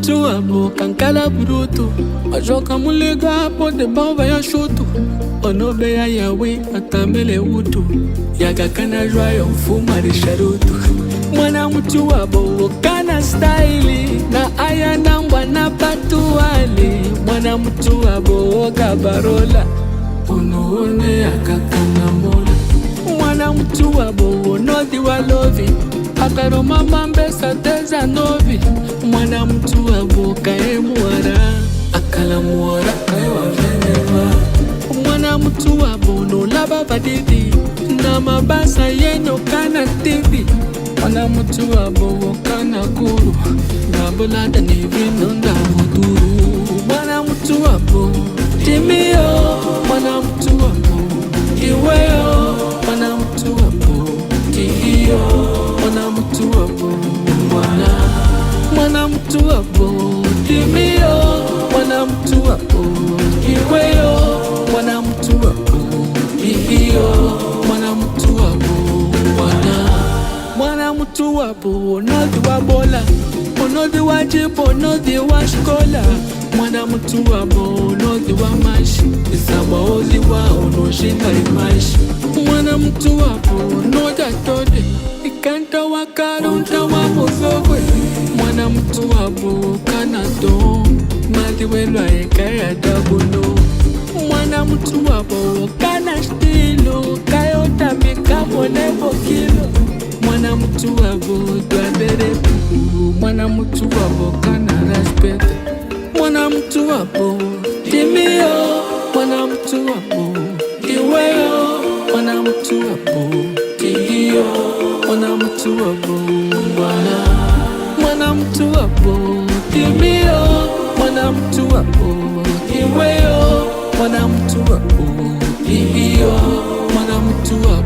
mtu abo kankala bruto ajoka mulega hapo de bamba ya shoto onobe ya yawe atamele utu yagakana jwayo mfuma risharutu mwana mtu abo kana style na aya namba na patuali mwana mtu abo kabarola unoone akakana mola mwana mtu abo nodi walovi akaroma mambesa teza novi mwana mtu abo kae muara akala muara kae waveneva mwana mtu abo no laba badidi na mabasa yenyo kana tidi mwana mtu abo kana kuru na bulada ni vino nda muduru mwana mtu abo timio mwana mtu abo iweyo mwana mtu abo tihiyo mwana mtu abo mwana mtu abo timio mwana mtu abo iweyo mwana mtu abo tihiyo mwana mtu abo mwana mtu abo nodi wabola onodi wajibu onodi washkola mwana mtu abo nodi wa mashi isabaozi wao noshinda imashi mwana mtu abo noda tode ikanta wakarunta wamuzogwe mwana mtu abo kanato madiwelwa ekaya dabuno mwana mtu abo kana stilo kayota mikamo nebo kilo mwana mtu abo twabere mwana mtu abo kana respect mwana mtu abo timio mwana mtu abo iweyo mwana mtu abo tihiyo mwana mtu abo mwana mtu abo timio mwana mtu abo iweyo mwana mtu abo tihiyo mwana mtu abo